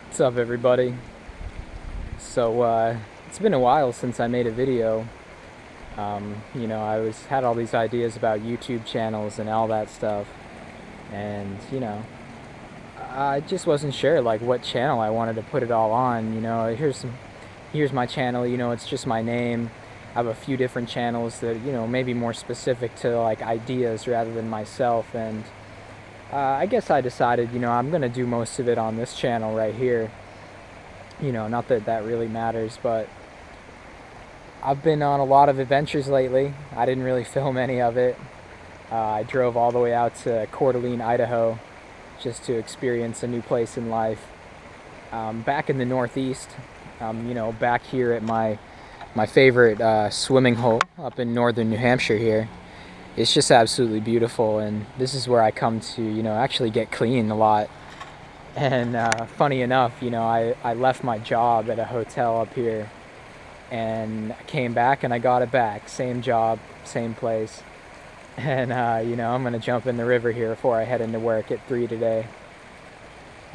What's up, everybody? So it's been a while since I made a video. I had all these ideas about YouTube channels and all that stuff, and I just wasn't sure like what channel I wanted to put it all on. Here's my channel. It's just my name. I have a few different channels that maybe more specific to like ideas rather than myself, and I guess I decided I'm gonna do most of it on this channel right here. Not that that really matters, but I've been on a lot of adventures lately. I didn't really film any of it. I drove all the way out to Coeur d'Alene, Idaho, just to experience a new place in life. Back in the Northeast, back here at my favorite swimming hole up in northern New Hampshire here. It's just absolutely beautiful, and this is where I come to, actually get clean a lot. And funny enough, I left my job at a hotel up here, and I came back and I got it back. Same job, same place. And, I'm going to jump in the river here before I head into work at 3 today.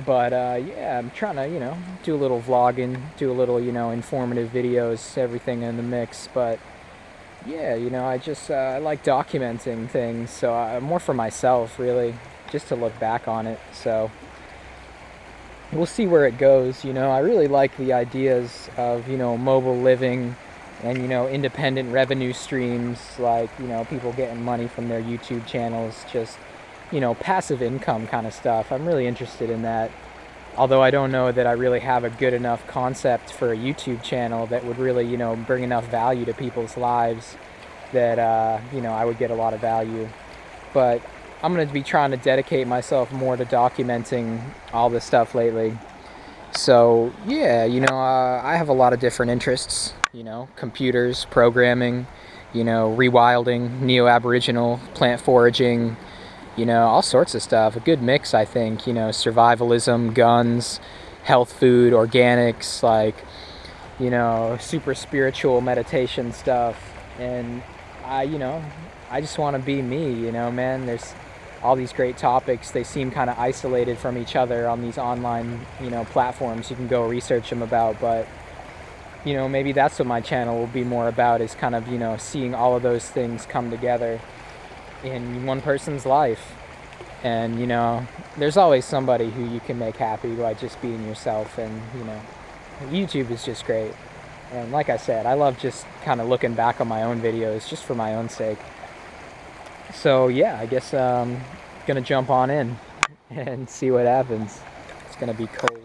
But, yeah, I'm trying to, do a little vlogging, do a little, informative videos, everything in the mix. But, yeah, I like documenting things. So more for myself, really, just to look back on it. So we'll see where it goes. I really like the ideas of, mobile living and, independent revenue streams, like, people getting money from their YouTube channels, just, passive income kind of stuff. I'm really interested in that. Although I don't know that I really have a good enough concept for a YouTube channel that would really, bring enough value to people's lives that, I would get a lot of value. But I'm going to be trying to dedicate myself more to documenting all this stuff lately. So, yeah, I have a lot of different interests, computers, programming, rewilding, neo-aboriginal, plant foraging, all sorts of stuff. A good mix, I think, survivalism, guns, health food, organics, like, super spiritual meditation stuff. And I just want to be me, man. There's all these great topics. They seem kind of isolated from each other on these online, platforms. You can go research them about, but, maybe that's what my channel will be more about, is kind of, seeing all of those things come together in one person's life. And, there's always somebody who you can make happy by just being yourself. And, YouTube is just great. And like I said, I love just kind of looking back on my own videos just for my own sake. So yeah, I guess I'm gonna jump on in and see what happens. It's gonna be cold.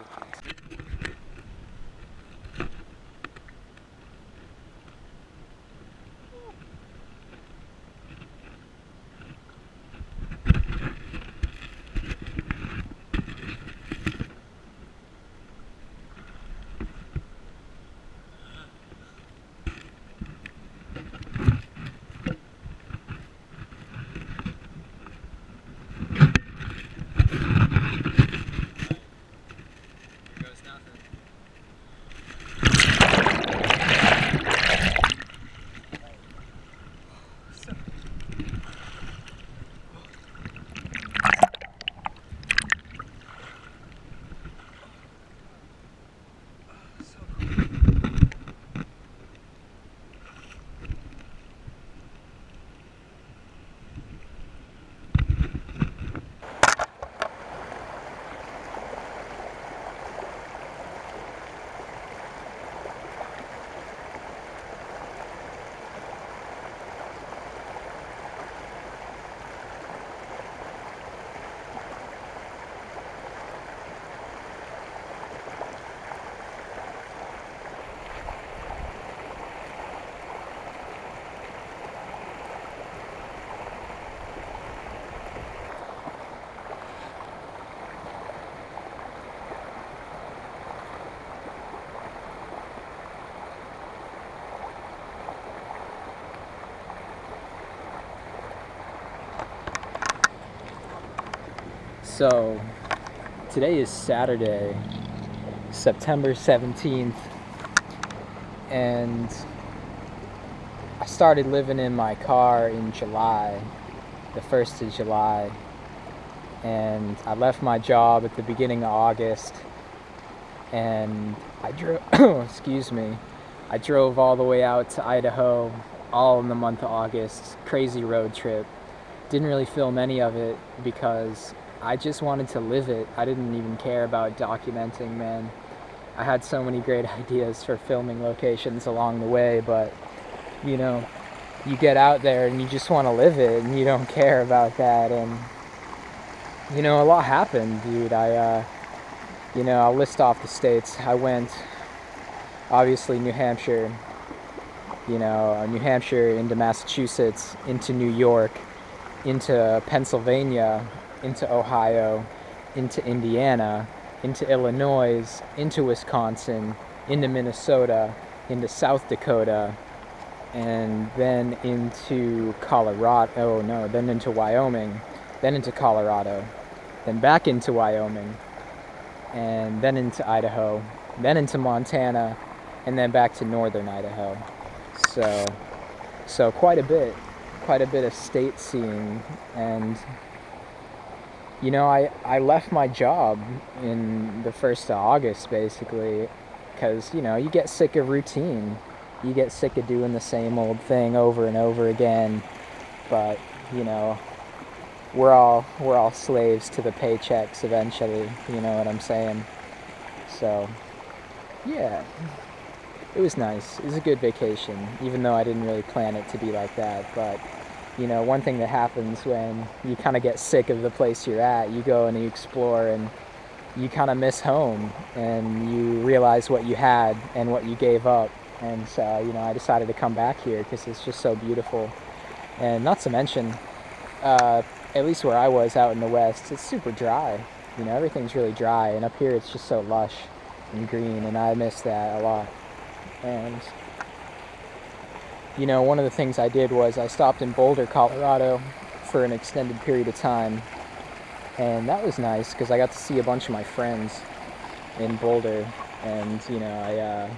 So today is Saturday, September 17th, and I started living in my car in July, the 1st of July, and I left my job at the beginning of August, and I drove, excuse me, I drove all the way out to Idaho, all in the month of August. Crazy road trip. Didn't really film any of it because I just wanted to live it. I didn't even care about documenting, man. I had so many great ideas for filming locations along the way, but, you know, you get out there and you just want to live it, and you don't care about that. And, you know, a lot happened, dude. I'll list off the states. I went, obviously, New Hampshire, New Hampshire into Massachusetts, into New York, into Pennsylvania, into Ohio, into Indiana, into Illinois, into Wisconsin, into Minnesota, into South Dakota, and then into Colorado, then into Wyoming, then into Colorado, then back into Wyoming, and then into Idaho, then into Montana, and then back to northern Idaho. So quite a bit of state seeing. And I left my job in the 1st of August, basically, because you get sick of routine. You get sick of doing the same old thing over and over again. But we're all slaves to the paychecks eventually. You know what I'm saying? So yeah, it was nice. It was a good vacation, even though I didn't really plan it to be like that. But one thing that happens when you kind of get sick of the place you're at, you go and you explore, and you kind of miss home, and you realize what you had and what you gave up. And so, I decided to come back here because it's just so beautiful. And not to mention, at least where I was out in the West, it's super dry. Everything's really dry, and up here it's just so lush and green, and I miss that a lot. And one of the things I did was I stopped in Boulder, Colorado for an extended period of time, and that was nice because I got to see a bunch of my friends in Boulder. And I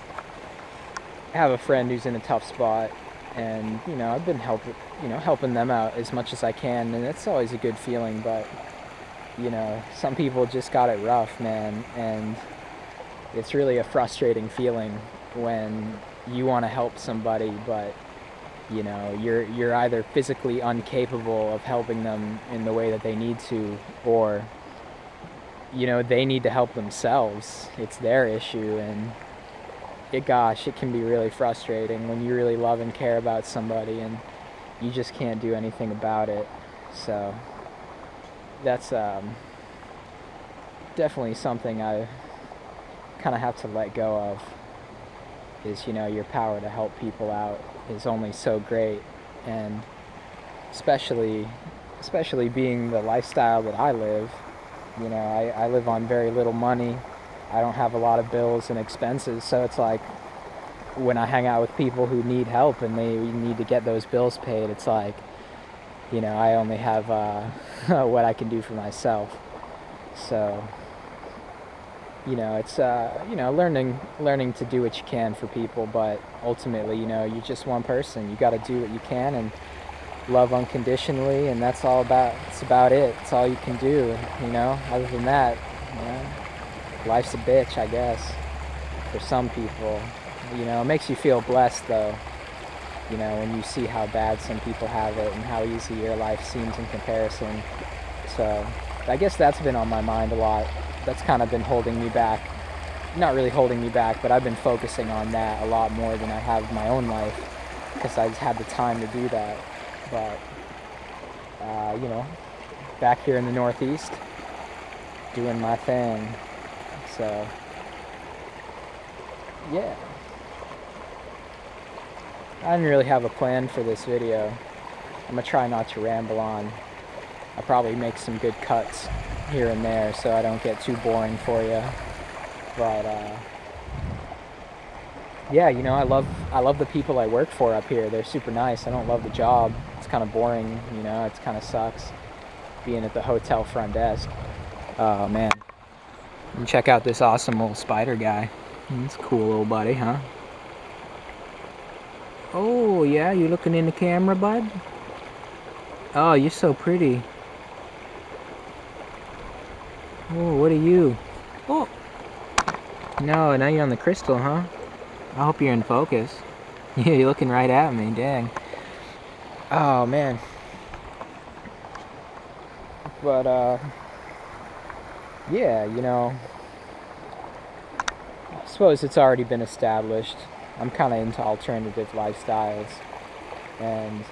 have a friend who's in a tough spot, and I've been helping them out as much as I can, and it's always a good feeling. But some people just got it rough, man, and it's really a frustrating feeling when you want to help somebody, but you're either physically incapable of helping them in the way that they need to, or they need to help themselves. It's their issue, and it can be really frustrating when you really love and care about somebody and you just can't do anything about it. So that's definitely something I kind of have to let go of, is your power to help people out is only so great. And especially being the lifestyle that I live, I live on very little money. I don't have a lot of bills and expenses, so it's like when I hang out with people who need help and they need to get those bills paid, it's like I only have what I can do for myself. So it's learning to do what you can for people, but ultimately you're just one person. You got to do what you can and love unconditionally, and it's about it. It's all you can do. Other than that, life's a bitch, I guess, for some people. It makes you feel blessed, though, when you see how bad some people have it and how easy your life seems in comparison. So I guess that's been on my mind a lot. That's kind of been holding me back. Not really holding me back, but I've been focusing on that a lot more than I have my own life, because I've had the time to do that. But back here in the Northeast, doing my thing. So yeah, I didn't really have a plan for this video. I'm gonna try not to ramble on. I'll probably make some good cuts here and there so I don't get too boring for you. But yeah, I love the people I work for up here. They're super nice. I don't love the job. It's kind of boring, it kind of sucks being at the hotel front desk. Oh man. And check out this awesome little spider guy. He's a cool little buddy, huh? Oh yeah, you looking in the camera, bud? Oh, you're so pretty. Oh, what are you? Oh. No, now you're on the crystal, huh? I hope you're in focus. Yeah, you're looking right at me, dang. Oh, man. But, yeah, I suppose it's already been established. I'm kind of into alternative lifestyles. And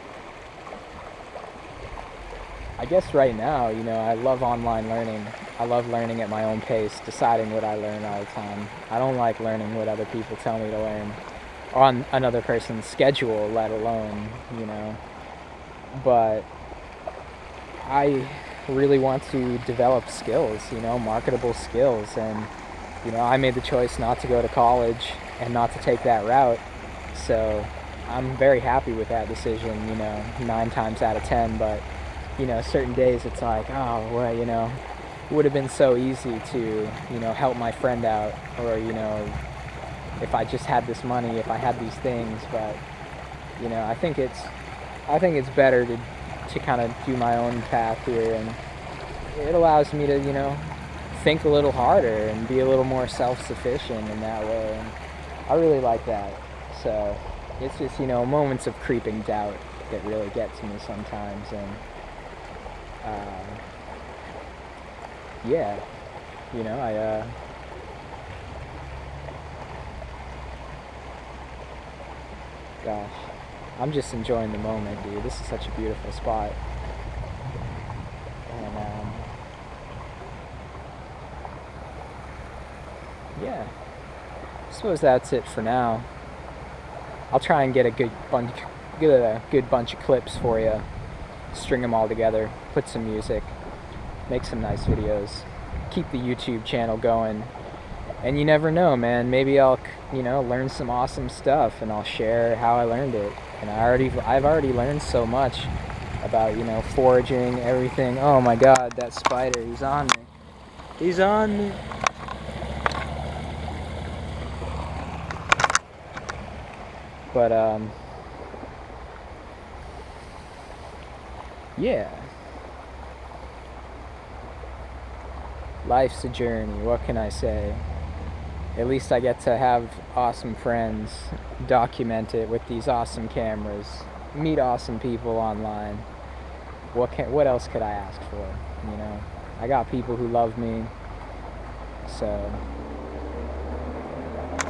I guess right now, I love online learning. I love learning at my own pace, deciding what I learn all the time. I don't like learning what other people tell me to learn on another person's schedule, let alone, But I really want to develop skills, marketable skills. And, I made the choice not to go to college and not to take that route. So I'm very happy with that decision, 9 times out of 10. But, certain days it's like, oh, well, it would have been so easy to, help my friend out, or, if I just had this money, if I had these things. But, I think it's better to kind of do my own path here, and it allows me to, think a little harder and be a little more self-sufficient in that way. And I really like that. So it's just, moments of creeping doubt that really get to me sometimes. And yeah, gosh, I'm just enjoying the moment, dude. This is such a beautiful spot. And yeah, I suppose that's it for now. I'll try and get a good bunch of clips for you, string them all together, put some music, make some nice videos, keep the YouTube channel going. And you never know, man, maybe I'll, learn some awesome stuff, and I'll share how I learned it. And I've already learned so much about, foraging, everything. Oh my God, that spider, he's on me. He's on me. But, yeah. Life's a journey, what can I say? At least I get to have awesome friends, document it with these awesome cameras, meet awesome people online. What else could I ask for, I got people who love me, so